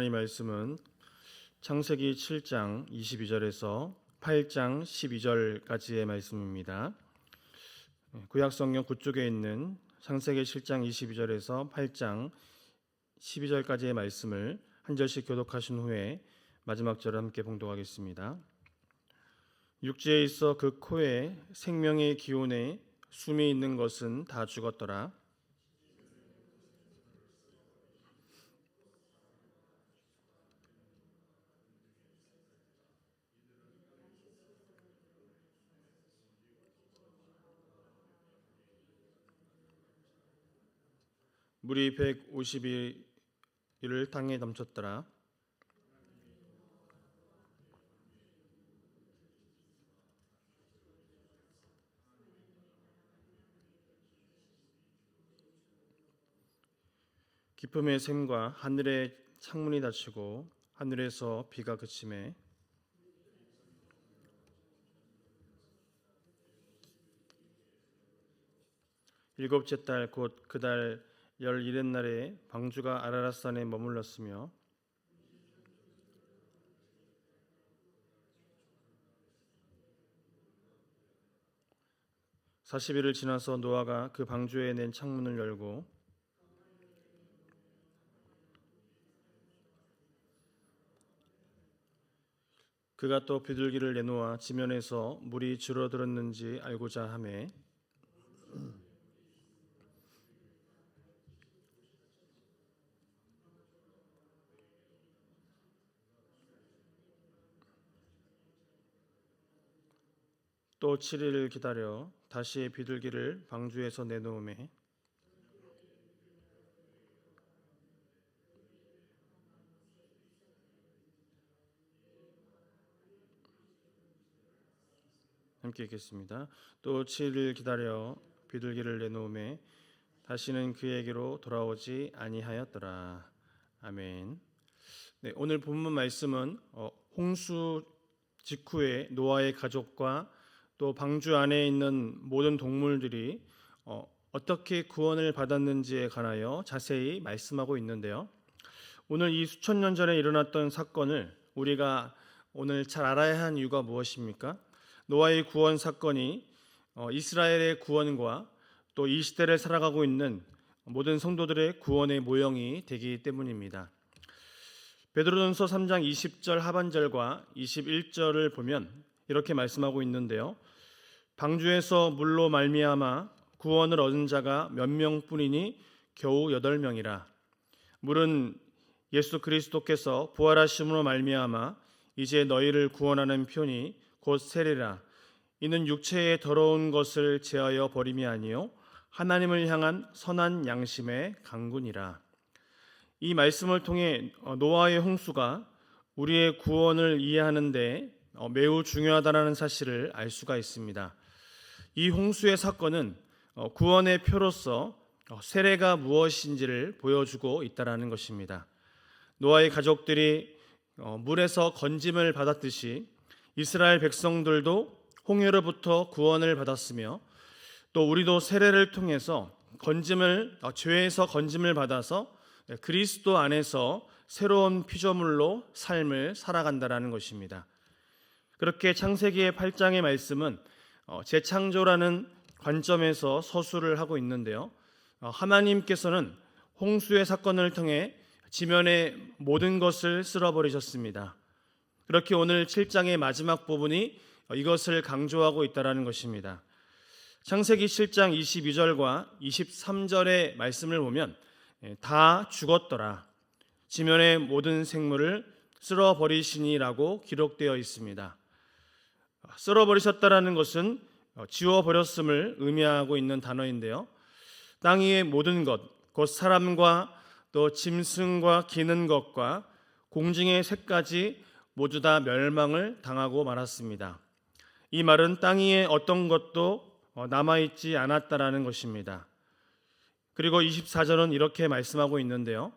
하나님 말씀은 창세기 7장 22절에서 8장 12절까지의 말씀입니다. 구약성경 9쪽에 있는 창세기 7장 22절에서 8장 12절까지의 말씀을 한 절씩 교독하신 후에 마지막 절을 함께 봉독하겠습니다. 육지에 있어 그 코에 생명의 기운에 숨이 있는 것은 다 죽었더라. 물이 150일을 땅에 넘쳤더라. 깊음의 샘과 하늘의 창문이 닫히고 하늘에서 비가 그치매 일곱째 달 곧 그 달 11날에 방주가 아라랏산에 머물렀으며 (40일을) 지나서 노아가 그 방주에 낸 창문을 열고 그가 또 비둘기를 내놓아 지면에서 물이 줄어들었는지 알고자 하매 또 7일을 기다려 다시 비둘기를 방주에서 내놓음에 함께 읽겠습니다. 또 7일 기다려 비둘기를 내놓음에 다시는 그에게로 돌아오지 아니하였더라. 아멘. 네, 오늘 본문 말씀은 홍수 직후에 노아의 가족과 또 방주 안에 있는 모든 동물들이 어떻게 구원을 받았는지에 관하여 자세히 말씀하고 있는데요. 오늘 이 수천 년 전에 일어났던 사건을 우리가 오늘 잘 알아야 하는 이유가 무엇입니까? 노아의 구원 사건이 이스라엘의 구원과 또 이 시대를 살아가고 있는 모든 성도들의 구원의 모형이 되기 때문입니다. 베드로전서 3장 20절 하반절과 21절을 보면 이렇게 말씀하고 있는데요. 방주에서 물로 말미암아 구원을 얻은 자가 몇 명뿐이니 겨우 8명이라. 물은 예수 그리스도께서 부활하심으로 말미암아 이제 너희를 구원하는 편이 곧 세례라. 이는 육체의 더러운 것을 제하여 버림이 아니요 하나님을 향한 선한 양심의 강군이라. 이 말씀을 통해 노아의 홍수가 우리의 구원을 이해하는 데 매우 중요하다는 사실을 알 수가 있습니다. 이 홍수의 사건은 구원의 표로서 세례가 무엇인지를 보여주고 있다는 것입니다. 노아의 가족들이 물에서 건짐을 받았듯이 이스라엘 백성들도 홍해로부터 구원을 받았으며 또 우리도 세례를 통해서 죄에서 건짐을 받아서 그리스도 안에서 새로운 피조물로 삶을 살아간다는 것입니다. 그렇게 창세기의 8장의 말씀은 재창조라는 관점에서 서술을 하고 있는데요. 하나님께서는 홍수의 사건을 통해 지면의 모든 것을 쓸어버리셨습니다. 그렇게 오늘 7장의 마지막 부분이 이것을 강조하고 있다는 것입니다. 창세기 7장 22절과 23절의 말씀을 보면 다 죽었더라. 지면의 모든 생물을 쓸어버리시니라고 기록되어 있습니다. 쓸어버리셨다라는 것은 지워버렸음을 의미하고 있는 단어인데요. 땅 위의 모든 것, 곧 사람과 또 짐승과 기는 것과 공중의 새까지 모두 다 멸망을 당하고 말았습니다. 이 말은 땅 위에 어떤 것도 남아있지 않았다라는 것입니다. 그리고 24절은 이렇게 말씀하고 있는데요.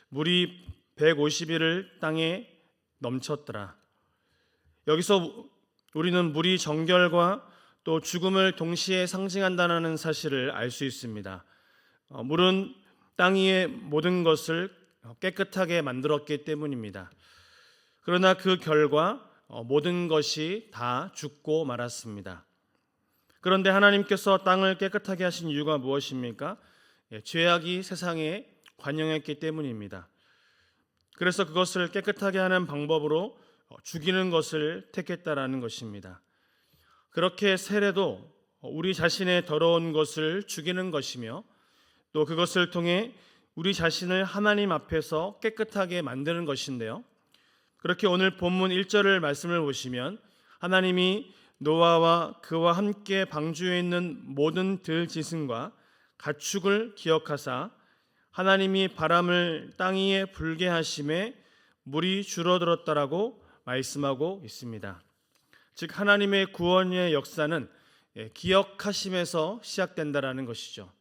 물이 150일을 땅에 넘쳤더라. 여기서 우리는 물이 정결과 또 죽음을 동시에 상징한다는 사실을 알 수 있습니다. 물은 땅 위의 모든 것을 깨끗하게 만들었기 때문입니다. 그러나 그 결과 모든 것이 다 죽고 말았습니다. 그런데 하나님께서 땅을 깨끗하게 하신 이유가 무엇입니까? 죄악이 세상에 관영했기 때문입니다. 그래서 그것을 깨끗하게 하는 방법으로 죽이는 것을 택했다라는 것입니다. 그렇게 세례도 우리 자신의 더러운 것을 죽이는 것이며 또 그것을 통해 우리 자신을 하나님 앞에서 깨끗하게 만드는 것인데요. 그렇게 오늘 본문 1절을 말씀을 보시면 하나님이 노아와 그와 함께 방주에 있는 모든 들짐승과 가축을 기억하사 하나님이 바람을 땅 위에 불게 하심에 물이 줄어들었다라고 말씀하고 있습니다. 즉 하나님의 구원의 역사는 기억하심에서 시작된다라는 것이죠.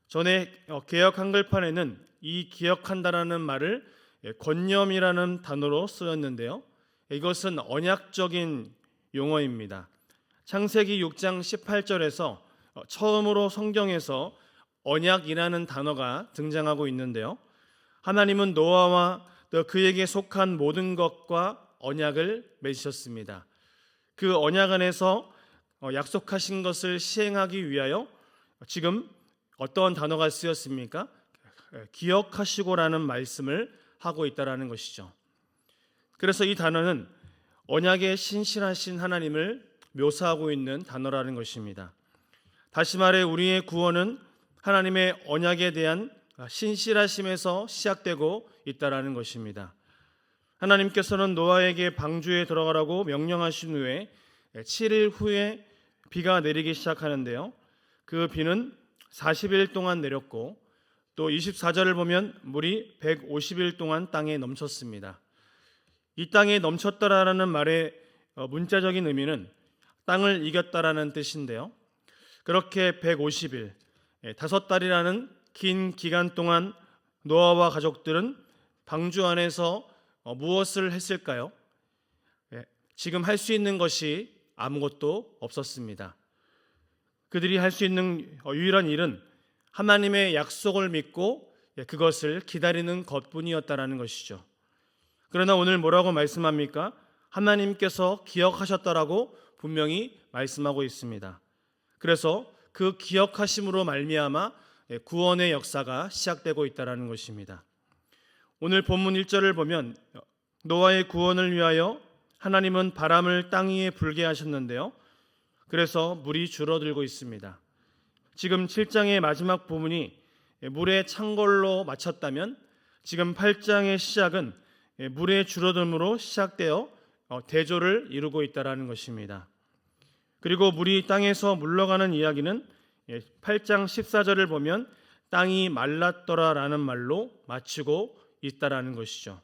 전에 개역 한글판에는 이 기억한다라는 말을 권념이라는 단어로 쓰였는데요. 이것은 언약적인 용어입니다. 창세기 6장 18절에서 처음으로 성경에서 언약이라는 단어가 등장하고 있는데요. 하나님은 노아와 또 그에게 속한 모든 것과 언약을 맺으셨습니다. 그 언약 안에서 약속하신 것을 시행하기 위하여 지금 어떤 단어가 쓰였습니까? 기억하시고라는 말씀을 하고 있다라는 것이죠. 그래서 이 단어는 언약의 신실하신 하나님을 묘사하고 있는 단어라는 것입니다. 다시 말해 우리의 구원은 하나님의 언약에 대한 신실하심에서 시작되고 있다라는 것입니다. 하나님께서는 노아에게 방주에 들어가라고 명령하신 후에 7일 후에 비가 내리기 시작하는데요. 그 비는 40일 동안 내렸고 또 24절을 보면 물이 150일 동안 땅에 넘쳤습니다. 이 땅에 넘쳤다라는 말의 문자적인 의미는 땅을 이겼다라는 뜻인데요. 그렇게 150일, 5달이라는 긴 기간 동안 노아와 가족들은 방주 안에서 무엇을 했을까요? 지금 할 수 있는 것이 아무것도 없었습니다. 그들이 할 수 있는 유일한 일은 하나님의 약속을 믿고 그것을 기다리는 것뿐이었다라는 것이죠. 그러나 오늘 뭐라고 말씀합니까? 하나님께서 기억하셨다라고 분명히 말씀하고 있습니다. 그래서 그 기억하심으로 말미암아 구원의 역사가 시작되고 있다라는 것입니다. 오늘 본문 1절을 보면 노아의 구원을 위하여 하나님은 바람을 땅 위에 불게 하셨는데요. 그래서 물이 줄어들고 있습니다. 지금 7장의 마지막 부분이 물의 창궐로 마쳤다면 지금 8장의 시작은 물의 줄어듦으로 시작되어 대조를 이루고 있다라는 것입니다. 그리고 물이 땅에서 물러가는 이야기는 8장 14절을 보면 땅이 말랐더라라는 말로 마치고 있다라는 것이죠.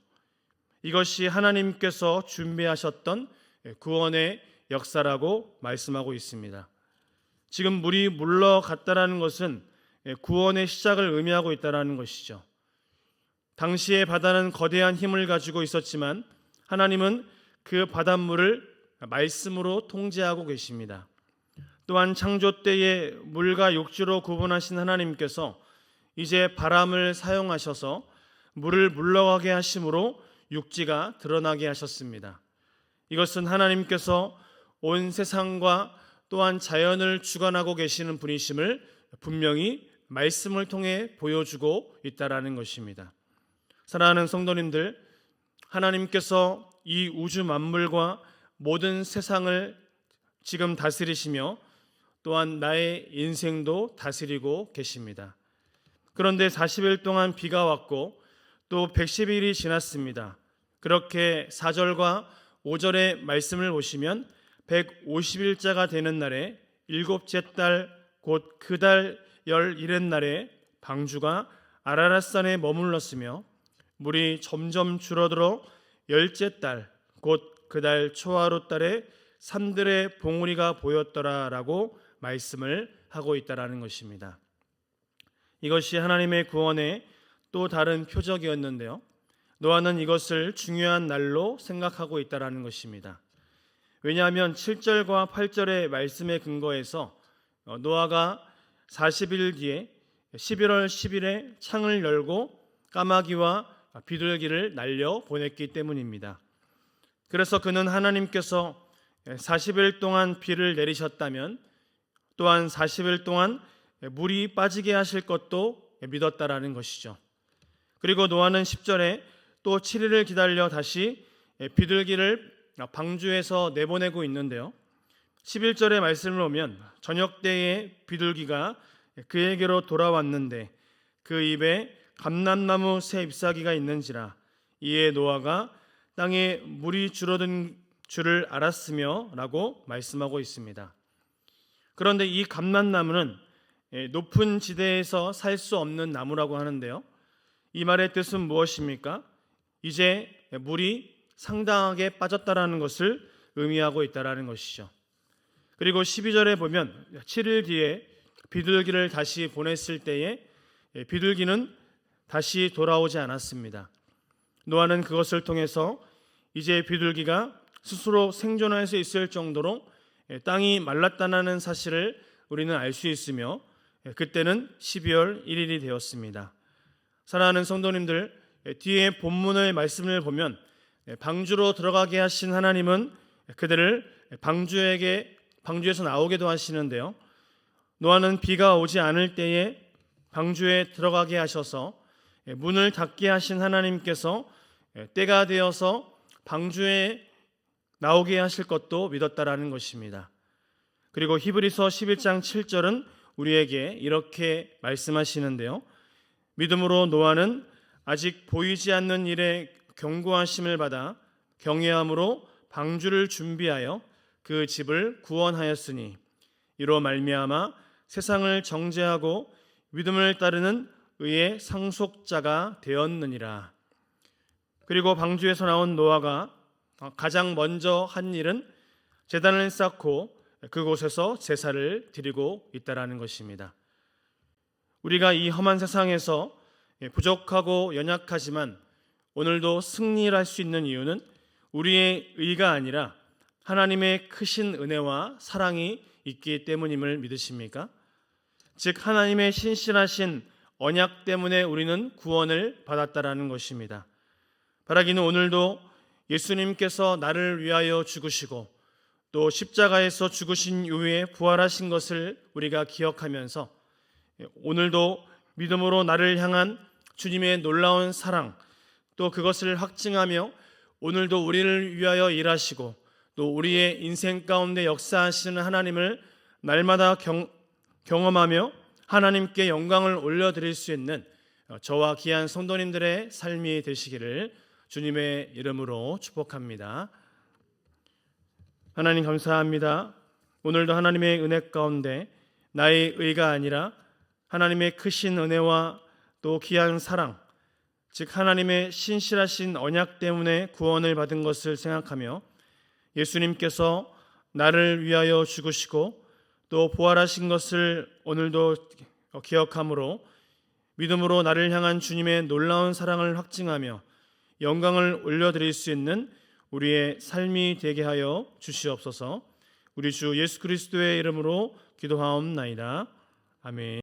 이것이 하나님께서 준비하셨던 구원의 역사라고 말씀하고 있습니다. 지금 물이 물러갔다라는 것은 구원의 시작을 의미하고 있다라는 것이죠. 당시의 바다는 거대한 힘을 가지고 있었지만 하나님은 그 바닷물을 말씀으로 통제하고 계십니다. 또한 창조 때에 물과 육지로 구분하신 하나님께서 이제 바람을 사용하셔서 물을 물러가게 하심으로 육지가 드러나게 하셨습니다. 이것은 하나님께서 온 세상과 또한 자연을 주관하고 계시는 분이심을 분명히 말씀을 통해 보여주고 있다라는 것입니다. 사랑하는 성도님들, 하나님께서 이 우주 만물과 모든 세상을 지금 다스리시며 또한 나의 인생도 다스리고 계십니다. 그런데 40일 동안 비가 왔고 또 110일이 지났습니다. 그렇게 4절과 5절의 말씀을 보시면 150일자가 되는 날에 일곱째 달 곧 그 달 11의 날에 방주가 아라랏산에 머물렀으며 물이 점점 줄어들어 열째 달 곧 그 달 초하루 달에 산들의 봉우리가 보였더라라고 말씀을 하고 있다라는 것입니다. 이것이 하나님의 구원의 또 다른 표적이었는데요. 노아는 이것을 중요한 날로 생각하고 있다라는 것입니다. 왜냐하면 7절과 8절의 말씀에 근거해서 노아가 40일 뒤에 11월 10일에 창을 열고 까마귀와 비둘기를 날려 보냈기 때문입니다. 그래서 그는 하나님께서 40일 동안 비를 내리셨다면 또한 40일 동안 물이 빠지게 하실 것도 믿었다라는 것이죠. 그리고 노아는 10절에 또 7일을 기다려 다시 비둘기를 방주에서 내보내고 있는데요. 11절의 말씀을 보면 저녁 때에 비둘기가 그에게로 돌아왔는데 그 입에 감람나무 새 잎사귀가 있는지라 이에 노아가 땅에 물이 줄어든 줄을 알았으며 라고 말씀하고 있습니다. 그런데 이 감람나무는 높은 지대에서 살 수 없는 나무라고 하는데요. 이 말의 뜻은 무엇입니까? 이제 물이 상당하게 빠졌다라는 것을 의미하고 있다라는 것이죠. 그리고 12절에 보면 7일 뒤에 비둘기를 다시 보냈을 때에 비둘기는 다시 돌아오지 않았습니다. 노아는 그것을 통해서 이제 비둘기가 스스로 생존할 수 있을 정도로 땅이 말랐다는 사실을 우리는 알 수 있으며 그때는 12월 1일이 되었습니다. 사랑하는 성도님들, 뒤에 본문의 말씀을 보면 방주로 들어가게 하신 하나님은 그들을 방주에서 나오게도 하시는데요. 노아는 비가 오지 않을 때에 방주에 들어가게 하셔서 문을 닫게 하신 하나님께서 때가 되어서 방주에 나오게 하실 것도 믿었다라는 것입니다. 그리고 히브리서 11장 7절은 우리에게 이렇게 말씀하시는데요. 믿음으로 노아는 아직 보이지 않는 일에 경고하심을 받아 경외함으로 방주를 준비하여 그 집을 구원하였으니 이로 말미암아 세상을 정죄하고 믿음을 따르는 의의 상속자가 되었느니라. 그리고 방주에서 나온 노아가 가장 먼저 한 일은 제단을 쌓고 그곳에서 제사를 드리고 있다라는 것입니다. 우리가 이 험한 세상에서 부족하고 연약하지만 오늘도 승리할 수 있는 이유는 우리의 의가 아니라 하나님의 크신 은혜와 사랑이 있기 때문임을 믿으십니까? 즉 하나님의 신실하신 언약 때문에 우리는 구원을 받았다라는 것입니다. 바라기는 오늘도 예수님께서 나를 위하여 죽으시고 또 십자가에서 죽으신 이후에 부활하신 것을 우리가 기억하면서 오늘도 믿음으로 나를 향한 주님의 놀라운 사랑 또 그것을 확증하며 오늘도 우리를 위하여 일하시고 또 우리의 인생 가운데 역사하시는 하나님을 날마다 경험하며 하나님께 영광을 올려드릴 수 있는 저와 귀한 성도님들의 삶이 되시기를 주님의 이름으로 축복합니다. 하나님 감사합니다. 오늘도 하나님의 은혜 가운데 나의 의가 아니라 하나님의 크신 은혜와 또 귀한 사랑, 즉 하나님의 신실하신 언약 때문에 구원을 받은 것을 생각하며 예수님께서 나를 위하여 죽으시고 또 부활하신 것을 오늘도 기억함으로 믿음으로 나를 향한 주님의 놀라운 사랑을 확증하며 영광을 올려드릴 수 있는 우리의 삶이 되게 하여 주시옵소서. 우리 주 예수 그리스도의 이름으로 기도하옵나이다. 아멘.